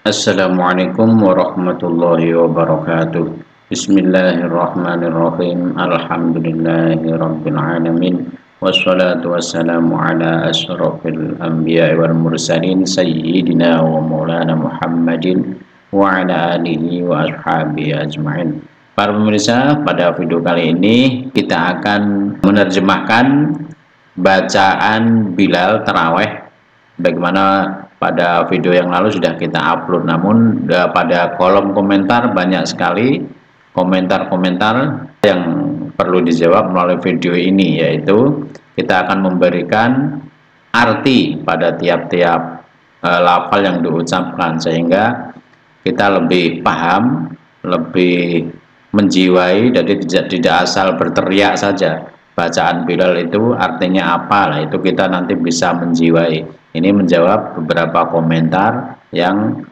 Assalamualaikum warahmatullahi wabarakatuh. Bismillahirrahmanirrahim. Alhamdulillahirabbil alamin. Wassalatu wassalamu ala asyrafil anbiya'i wal mursalin sayyidina wa maulana Muhammadin wa ala alihi wa ashabihi ajma'in. Para pemirsa, pada video kali ini kita akan menerjemahkan bacaan Bilal Taraweh. Bagaimana pada video yang lalu sudah kita upload, namun pada kolom komentar banyak sekali komentar-komentar yang perlu dijawab melalui video ini, yaitu kita akan memberikan arti pada tiap-tiap lafal yang diucapkan sehingga kita lebih paham, lebih menjiwai, jadi tidak asal berteriak saja. Bacaan Bilal itu artinya apa, lah itu kita nanti bisa menjiwai. Ini menjawab beberapa komentar yang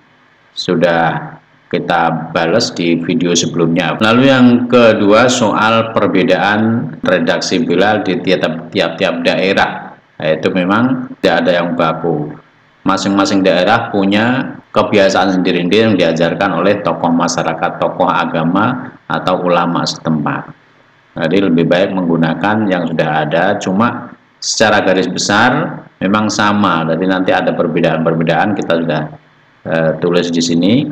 sudah kita balas di video sebelumnya. Lalu yang kedua, soal perbedaan redaksi Bilal di tiap-tiap daerah. Itu memang tidak ada yang baku. Masing-masing daerah punya kebiasaan sendiri-sendiri yang diajarkan oleh tokoh masyarakat, tokoh agama, atau ulama setempat. Jadi lebih baik menggunakan yang sudah ada, cuma secara garis besar memang sama. Jadi nanti ada perbedaan-perbedaan kita sudah tulis di sini.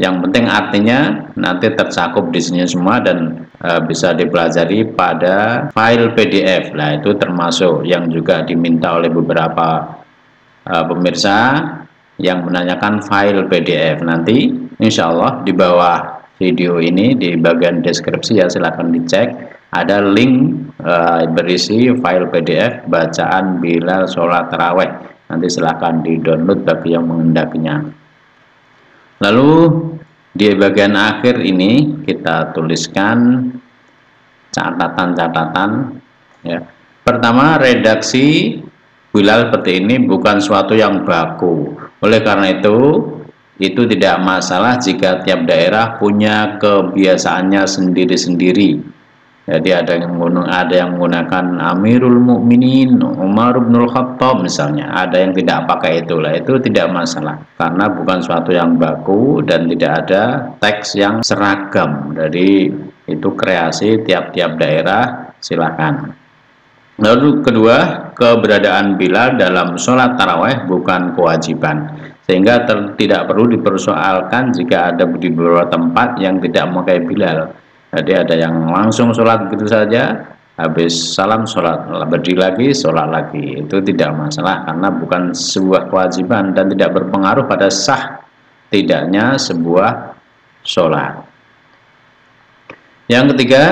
Yang penting artinya nanti tercakup di sini semua dan bisa dipelajari pada file PDF. Nah, itu termasuk yang juga diminta oleh beberapa pemirsa yang menanyakan file PDF. Nanti insya Allah di bawah video ini di bagian deskripsi ya, silahkan dicek. Ada link berisi file PDF bacaan Bilal sholat taraweh. Nanti silahkan di download bagi yang menghendakinya. Lalu di bagian akhir ini kita tuliskan catatan-catatan ya. Pertama, redaksi Bilal seperti ini bukan suatu yang baku. Oleh karena itu tidak masalah jika tiap daerah punya kebiasaannya sendiri-sendiri. Jadi ada yang menggunakan Amirul Mukminin Umar bin Khattab misalnya, ada yang tidak pakai itulah, itu tidak masalah karena bukan suatu yang baku dan tidak ada teks yang seragam. Jadi itu kreasi tiap-tiap daerah, silakan. Lalu kedua, keberadaan Bilal dalam sholat taraweh bukan kewajiban, sehingga tidak perlu dipersoalkan jika ada di beberapa tempat yang tidak memakai Bilal. Jadi ada yang langsung sholat begitu saja, habis salam sholat, berdiri lagi, sholat lagi. Itu tidak masalah karena bukan sebuah kewajiban dan tidak berpengaruh pada sah tidaknya sebuah sholat. Yang ketiga,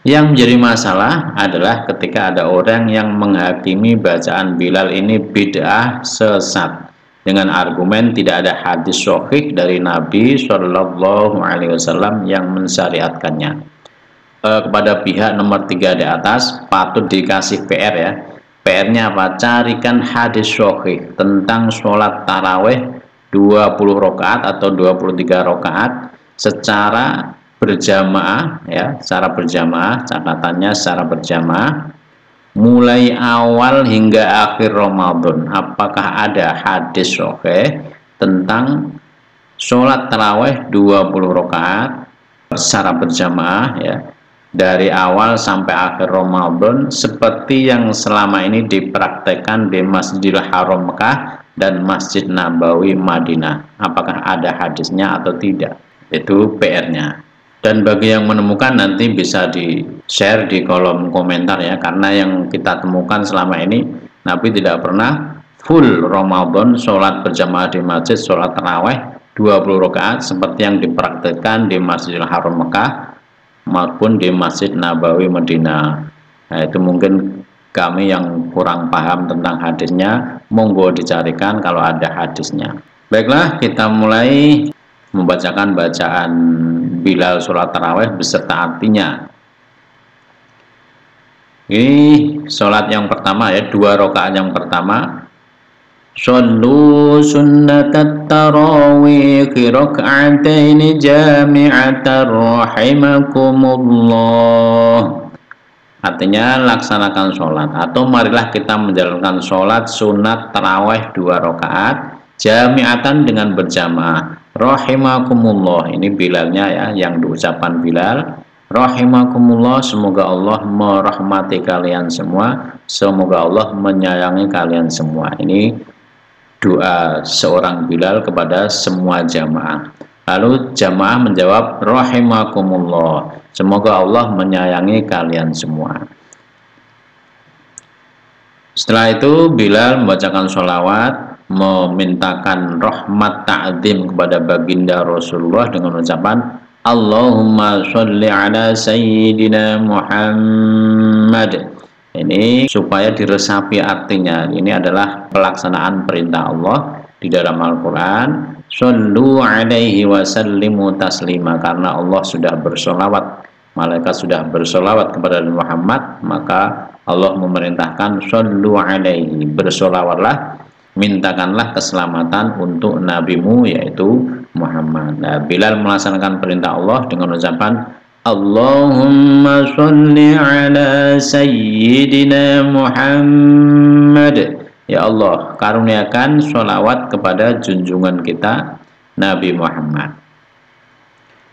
yang menjadi masalah adalah ketika ada orang yang menghakimi bacaan Bilal ini bid'ah, sesat, dengan argumen tidak ada hadis sahih dari Nabi Shallallahu Alaihi Wasallam yang mensyariatkannya. Kepada pihak nomor 3 di atas patut dikasih PR ya. PR-nya apa? Carikan hadis sahih tentang sholat taraweh 20 rakaat atau 23 rakaat secara berjamaah ya, secara berjamaah, catatannya secara berjamaah mulai awal hingga akhir Ramadan. Apakah ada hadis sahih tentang sholat taraweh 20 rakaat secara berjamaah ya, dari awal sampai akhir Ramadan seperti yang selama ini dipraktekkan di Masjidil Haram Mekah dan Masjid Nabawi Madinah? Apakah ada hadisnya atau tidak? Itu PR-nya. Dan bagi yang menemukan nanti bisa di-share di kolom komentar ya, karena yang kita temukan selama ini Nabi tidak pernah full Ramadan sholat berjamaah di masjid, sholat taraweh 20 rakaat seperti yang dipraktikkan di Masjidil Haram Mekah maupun di Masjid Nabawi Madinah. Nah, itu mungkin kami yang kurang paham tentang hadisnya, monggo dicarikan kalau ada hadisnya. Baiklah, kita mulai membacakan bacaan Bilal sholat taraweh beserta artinya. Ini sholat yang pertama ya, 2 rakaat yang pertama. Shollu sunnatat tarawih raka'ataini jami'atan rahimakumullah. Artinya laksanakan sholat atau marilah kita menjalankan sholat sunat taraweh 2 rakaat jami'atan dengan berjamaah rahimakumullah. Ini Bilalnya ya, yang diucapkan Bilal. Rahimakumullah, semoga Allah merahmati kalian semua, semoga Allah menyayangi kalian semua. Ini doa seorang Bilal kepada semua jamaah. Lalu jamaah menjawab rahimakumullah, semoga Allah menyayangi kalian semua. Setelah itu Bilal membacakan sholawat, memintakan rahmat ta'zim kepada baginda Rasulullah dengan ucapan Allahumma sholli ala sayyidina Muhammad. Ini supaya diresapi artinya. Ini adalah pelaksanaan perintah Allah di dalam Al-Quran. Shollu alaihi wa sallimu taslima. Karena Allah sudah bersolawat, malaikat sudah bersolawat kepada Muhammad, maka Allah memerintahkan shollu alaihi, bersolawatlah, mintakanlah keselamatan untuk nabimu yaitu Muhammad. Nah, Bilal melaksanakan perintah Allah dengan ucapan Allahumma sholli ala sayyidina Muhammad. Ya Allah, karuniakan sholawat kepada junjungan kita Nabi Muhammad.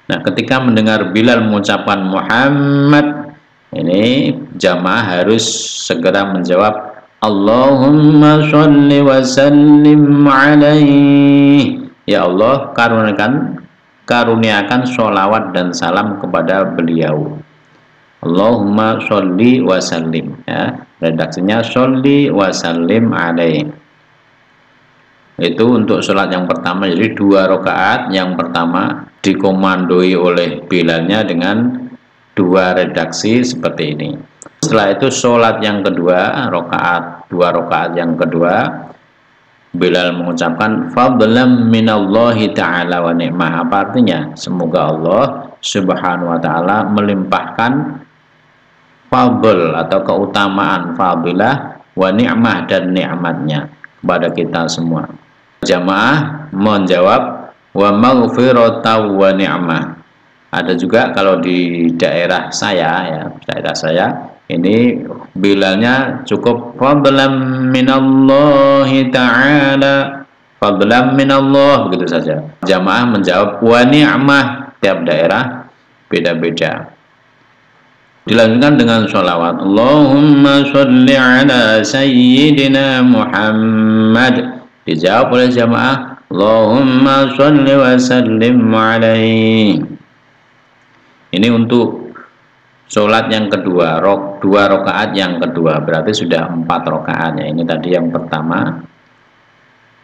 Nah, ketika mendengar Bilal mengucapkan Muhammad, ini jamaah harus segera menjawab Allahumma sholli wa sallim alaihi. Ya Allah, karuniakan sholawat dan salam kepada beliau. Allahumma sholli wa sallim, ya, redaksinya sholli wa sallim alaihi. Itu untuk sholat yang pertama, jadi 2 rakaat. Yang pertama dikomandoi oleh Bilalnya dengan 2 redaksi seperti ini. Setelah itu sholat yang kedua, 2 rakaat yang kedua, Bilal mengucapkan fadlan minallahi ta'ala wa ni'mah. Apa artinya? Semoga Allah subhanahu wa ta'ala melimpahkan fadl atau keutamaan, fadilah, wa ni'mah, dan nikmatnya kepada kita semua. Jamaah menjawab wa maghfiratan wa ni'mah. Ada juga kalau di daerah saya ini Bilalnya cukup fadlan minallahi ta'ala, fadlan minallah, begitu saja. Jamaah menjawab wa ni'mah, tiap daerah beda-beda. Dilanjutkan dengan sholawat Allahumma sholli ala sayyidina Muhammad. Dijawab oleh jamaah Allahumma sholli wa sallim alaihi. Ini untuk sholat yang kedua, 2 rakaat yang kedua, berarti sudah 4 rakaat ya. Ini tadi yang pertama.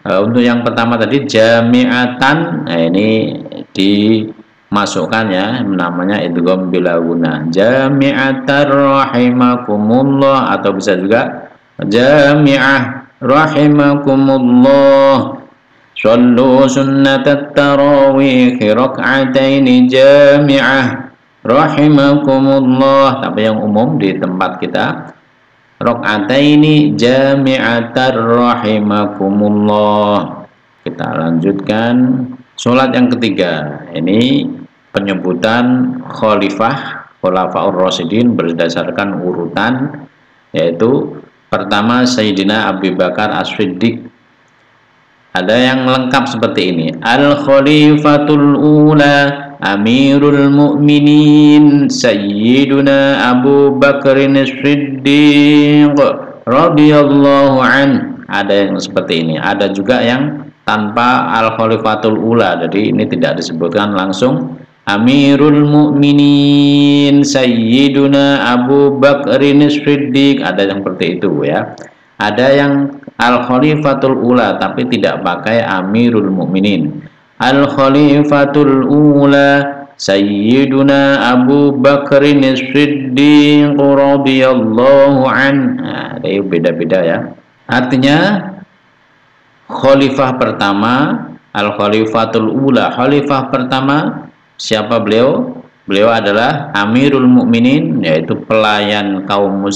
Untuk yang pertama tadi jami'atan, nah ini dimasukkan ya, namanya idgham bila gunah. Jami'atan rahimakumullah, atau bisa juga jami'ah rahimakumullah. Shallu sunnatat tarawih rak'ataini jami'ah rahimakumullah. Tapi yang umum di tempat kita rak'ataini jami'atar rahimakumullah. Kita lanjutkan sholat yang ketiga. Ini penyebutan khulafaur rasyidin berdasarkan urutan, yaitu pertama Sayyidina Abu Bakar As-Siddiq. Ada yang lengkap seperti ini. Al-Khalifatul Ula Amirul Mu'minin Sayyiduna Abu Bakrin As-Siddiq radhiyallahu an. Ada yang seperti ini. Ada juga yang tanpa Al-Khalifatul Ula. Jadi ini tidak disebutkan langsung Amirul Mu'minin Sayyiduna Abu Bakrin As-Siddiq. Ada yang seperti itu ya. Ada yang Al-Khalifatul Ula tapi tidak pakai Amirul Mu'minin. Al-Khalifatul Ula Sayyiduna Abu Bakrin As-Siddiq radhiyallahu an. Nah, ada beda-beda ya. Artinya khalifah pertama, Al-Khalifatul Ula, khalifah pertama siapa beliau? Beliau adalah Amirul Mukminin, yaitu pelayan kaum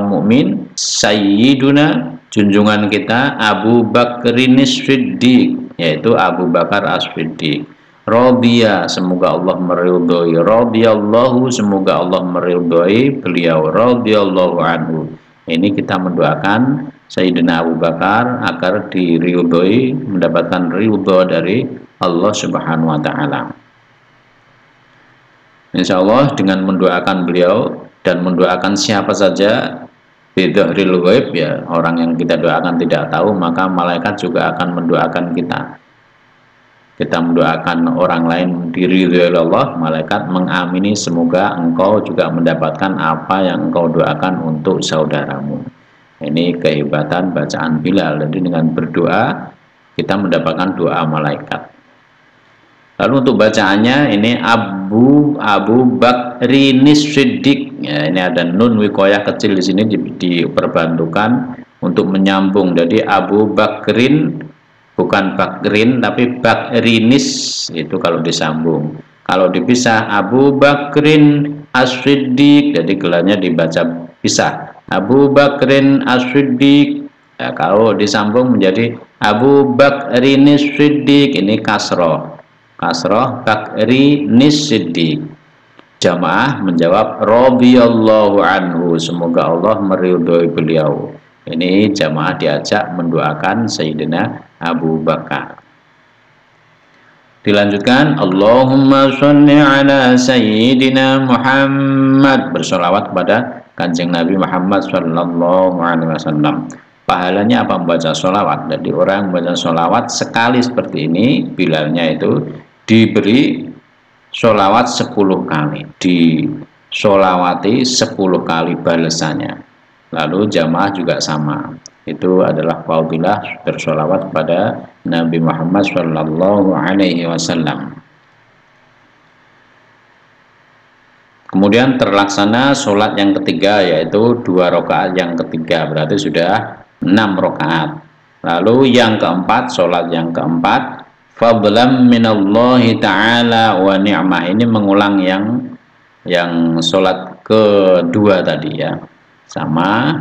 mukmin, Sayyiduna, junjungan kita, Abu Bakrin As-Siddiq, yaitu Abu Bakar As-Siddiq. Radhiya, semoga Allah meridhoi. Radhiyallahu, semoga Allah meridhoi beliau. Radhiyallahu anhu. Ini kita mendoakan Sayyidina Abu Bakar agar diridhoi, mendapatkan ridho dari Allah Subhanahu wa taala. Insya Allah dengan mendoakan beliau dan mendoakan siapa saja bidzahril ghaib, ya, orang yang kita doakan tidak tahu, maka malaikat juga akan mendoakan kita. Kita mendoakan orang lain diridhoi Allah, malaikat mengamini semoga engkau juga mendapatkan apa yang engkau doakan untuk saudaramu. Ini kehebatan bacaan Bilal. Jadi dengan berdoa kita mendapatkan doa malaikat. Lalu untuk bacaannya ini Abu Bakrinis Siddiq. Ya, ini ada nun wikoyah kecil di sini diperbantukan untuk menyambung. Jadi Abu Bakrin, bukan Bakrin tapi Bakrinis, itu kalau disambung. Kalau dipisah Abu Bakrin As-Siddiq, jadi gelarnya dibaca pisah. Abu Bakrin As-Siddiq. Ya, kalau disambung menjadi Abu Bakrinis Siddiq, ini kasroh Bakrinis Siddiq. Jamaah menjawab radhiyallahu anhu, semoga Allah meridhoi beliau. Ini jamaah diajak mendoakan Sayyidina Abu Bakar. Dilanjutkan, Allahumma sholli ala Sayyidina Muhammad, bersolawat kepada Kanjeng Nabi Muhammad sallallahu alaihi wasallam. Pahalanya apa membaca sholawat? Jadi orang yang membaca sholawat sekali seperti ini, Bilalnya itu diberi sholawat 10 kali, disolawati 10 kali balasannya. Lalu jamaah juga sama, itu adalah fadilah bersolawat kepada Nabi Muhammad sallallahu alaihi wasallam. Kemudian terlaksana sholat yang ketiga, yaitu 2 rakaat yang ketiga, berarti sudah 6 rakaat. Lalu yang keempat, sholat yang keempat, fadlan minallahi ta'ala wa ni'mah, ini mengulang yang sholat kedua tadi, ya, sama,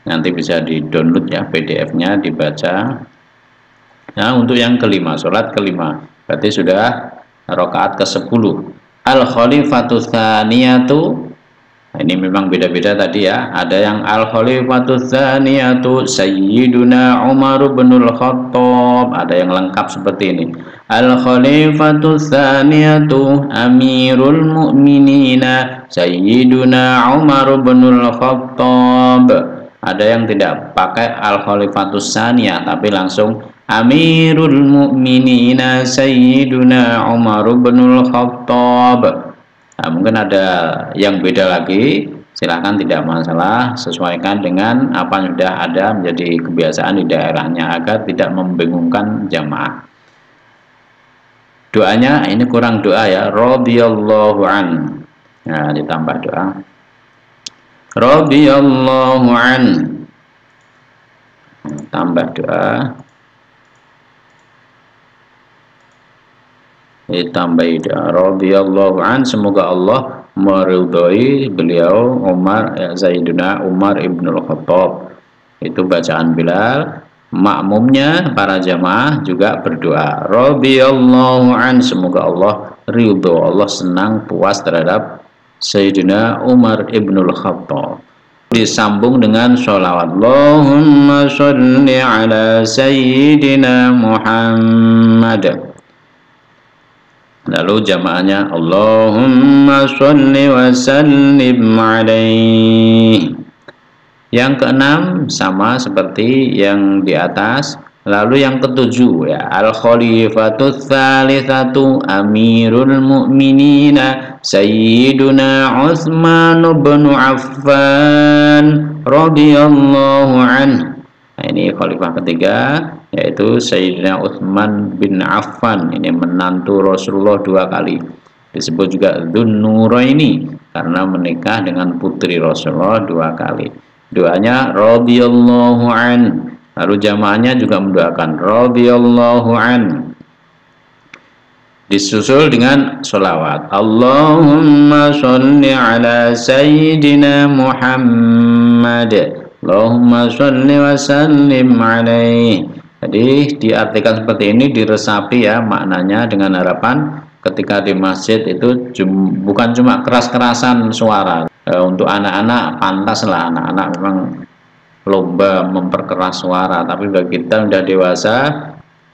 nanti bisa di download ya PDF-nya, dibaca. Nah untuk yang kelima, sholat kelima, berarti sudah rakaat ke-10. Al-Khalifatu Tsaniyatu, ini memang beda-beda tadi ya. Ada yang Al-Khalifatu Tsaniyatu Sayyiduna Umar bin Al-Khattab, ada yang lengkap seperti ini. Al-Khalifatu Tsaniyatu Amirul Mu'minina Sayyiduna Umar bin Al-Khattab. Ada yang tidak pakai Al-Khalifatu Tsaniyah tapi langsung Amirul Mu'minina Sayyiduna Umar bin Al-Khattab. Nah, mungkin ada yang beda lagi, silahkan, tidak masalah, sesuaikan dengan apa yang sudah ada menjadi kebiasaan di daerahnya agar tidak membingungkan jamaah. Doanya ini kurang doa ya, radhiyallahu an. Nah, ditambah doa radhiyallahu an, tambah doa, ditambahi doa radhiyallahu an, semoga Allah meridhoi beliau Umar, ya, Sayyidina Umar ibnul Khattab. Itu bacaan Bilal. Makmumnya para jamaah juga berdoa radhiyallahu an, semoga Allah ridho, Allah senang, puas terhadap Sayyidina Umar ibnul Khattab. Disambung dengan sholawat Allahumma sholli ala Sayyidina Muhammad. Lalu jamaahnya Allahumma sholli wa sallim alaihi. Yang keenam sama seperti yang di atas. Lalu yang ketujuh ya, Al-Khalifatu Tsalitsatu Amirul Mu'minina Sayyiduna Utsman bin Affan radhiyallahu anhu. Nah, ini khalifah ketiga, yaitu Sayyidina Utsman bin Affan. Ini menantu Rasulullah 2 kali. Disebut juga Dzun-Nuraini karena menikah dengan putri Rasulullah 2 kali. Doanya radhiyallahu an. Lalu jamaahnya juga mendoakan radhiyallahu an. Disusul dengan sholawat Allahumma sholli ala Sayyidina Muhammad Allahumma sholli wa sallim alaihi. Jadi diartikan seperti ini, diresapi ya maknanya, dengan harapan ketika di masjid itu bukan cuma keras-kerasan suara. Untuk anak-anak pantaslah, anak-anak memang lomba memperkeras suara, tapi bagi kita sudah dewasa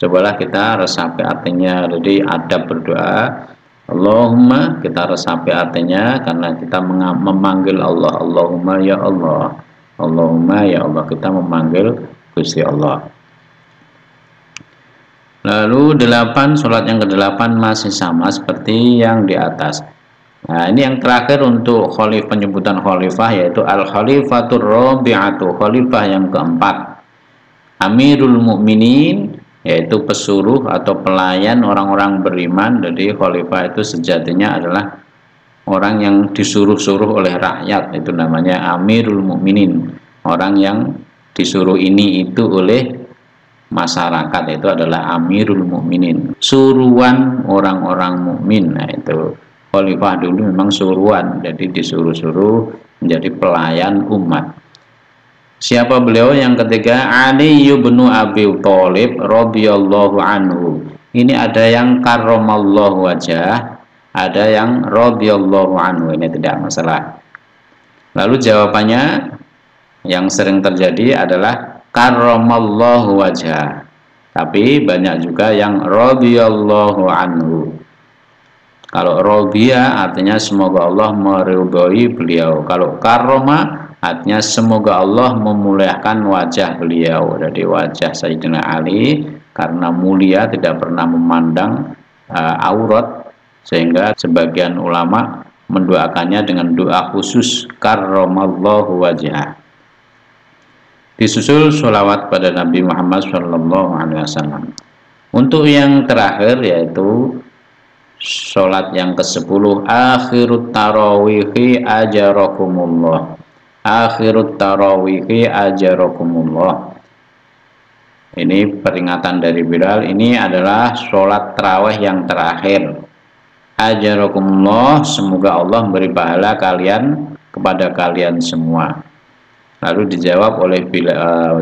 Cobalah kita resapi artinya. Jadi adab berdoa, Allahumma, kita resapi artinya karena kita memanggil Allah. Allahumma ya Allah, Allahumma ya Allah, kita memanggil Gusti Allah. Lalu 8, sholat yang ke-8 masih sama seperti yang di atas. Nah, ini yang terakhir untuk penyebutan khalifah, yaitu al-khalifatur rabi'atu, khalifah yang keempat. Amirul Mukminin, yaitu pesuruh atau pelayan orang-orang beriman. Jadi khalifah itu sejatinya adalah orang yang disuruh-suruh oleh rakyat, itu namanya Amirul Mukminin. Orang yang disuruh ini itu oleh masyarakat, itu adalah Amirul Mukminin, suruhan orang-orang mukmin. Nah, itu khalifah dulu memang suruhan, jadi disuruh-suruh menjadi pelayan umat. Siapa beliau? Yang ketiga, Ali bin Abi Thalib radhiyallahu anhu. Ini ada yang karramallahu wajah, ada yang radhiyallahu anhu, ini tidak masalah. Lalu jawabannya yang sering terjadi adalah karramallahu wajah, tapi banyak juga yang radhiyallahu anhu. Kalau radhiya artinya semoga Allah meridhoi beliau. Kalau karrama artinya semoga Allah memuliakan wajah beliau. Jadi wajah Sayyidina Ali karena mulia, tidak pernah memandang aurat, sehingga sebagian ulama mendoakannya dengan doa khusus karramallahu wajah. Disusul sholawat pada Nabi Muhammad SAW. Untuk yang terakhir yaitu sholat yang ke-10, akhirut tarawihi ajarakumullah. Akhirut tarawihi ajarakumullah. Ini peringatan dari Bilal. Ini adalah sholat tarawih yang terakhir. Ajarakumullah, semoga Allah memberi pahala kalian kepada kalian semua. Lalu dijawab oleh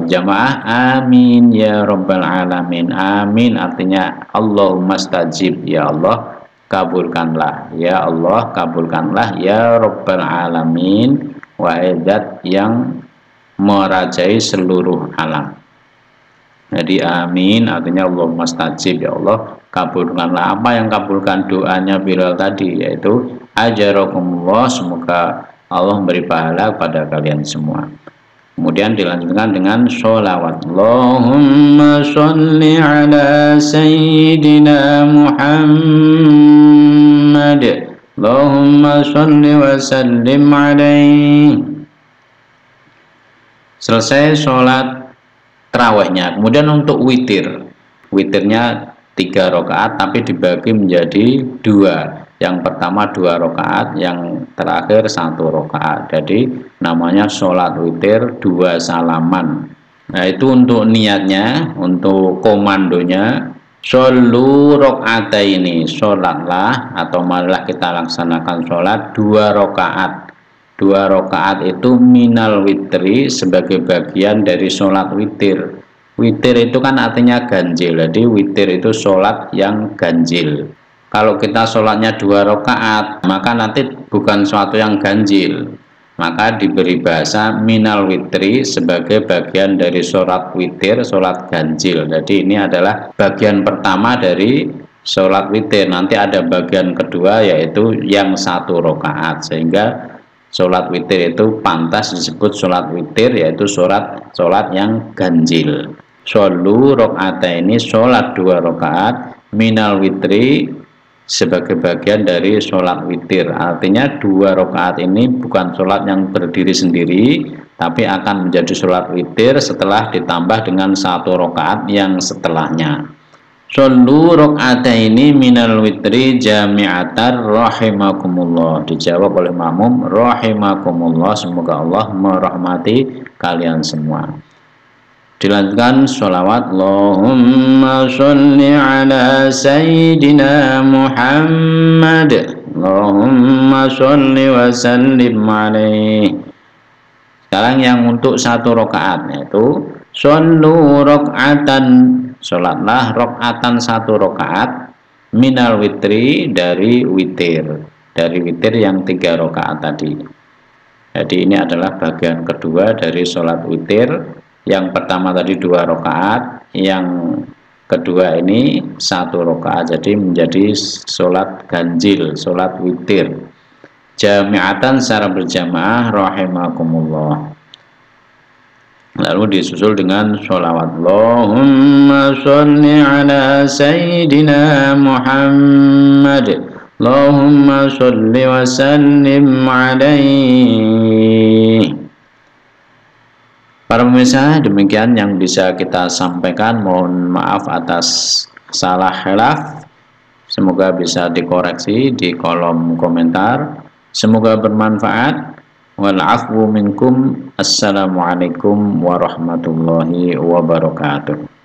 jamaah, amin ya rabbal alamin. Amin artinya Allahumma stajib, ya Allah kabulkanlah, ya Allah kabulkanlah, ya rabbal alamin, wahidat yang merajai seluruh alam. Jadi amin artinya Allahumma stajib, ya Allah kabulkanlah. Apa yang kabulkan doanya Bilal tadi, yaitu ajarakumullah, semoga Allah memberi pahala pada kalian semua. Kemudian dilanjutkan dengan sholawat. Allahumma sholli ala sayyidina Muhammad. Allahumma sholli wa sallim alaihi. Selesai sholat tarawihnya. Kemudian untuk witir. Witirnya 3 rakaat tapi dibagi menjadi 2. Yang pertama 2 rakaat, yang terakhir 1 rakaat. Jadi namanya sholat witir 2 salaman. Nah, itu untuk niatnya, untuk komandonya. Shollu rakaataini, sholatlah atau marilah kita laksanakan sholat 2 rakaat. 2 rakaat itu minal witri, sebagai bagian dari sholat witir. Witir itu kan artinya ganjil, jadi witir itu sholat yang ganjil. Kalau kita sholatnya 2 rakaat, maka nanti bukan suatu yang ganjil, maka diberi bahasa minal witri sebagai bagian dari sholat witir, sholat ganjil. Jadi ini adalah bagian pertama dari sholat witir. Nanti ada bagian kedua yaitu yang 1 rakaat, sehingga sholat witir itu pantas disebut sholat witir, yaitu sholat yang ganjil. Shollu rakaataini, sholat 2 rakaat minal witri sebagai bagian dari sholat witir. Artinya 2 rakaat ini bukan sholat yang berdiri sendiri, tapi akan menjadi sholat witir setelah ditambah dengan 1 rakaat yang setelahnya. Shollu rakaataini minal witri jami'atar rahimakumullah. Dijawab oleh makmum, rahimakumullah, semoga Allah merahmati kalian semua. Dilanjutkan sholawat. Allahumma sholli ala sayyidina Muhammad. Allahumma sholli wa sallim alaihi. Sekarang yang untuk 1 rakaat, yaitu shollu rakaatan, sholatlah rakaatan 1 rakaat minal witri, dari witir, yang 3 rakaat tadi. Jadi ini adalah bagian kedua dari sholat witir. Yang pertama tadi 2 rakaat, yang kedua ini 1 rakaat, jadi menjadi sholat ganjil, sholat witir jami'atan secara berjamaah rahimakumullah. Lalu disusul dengan sholawat Allahumma sholli ala sayyidina Muhammad Allahumma sholli wa sallim alaihi. Para pemirsa, demikian yang bisa kita sampaikan. Mohon maaf atas salah khilaf. Semoga bisa dikoreksi di kolom komentar. Semoga bermanfaat. Wal afwu minkum. Assalamualaikum warahmatullahi wabarakatuh.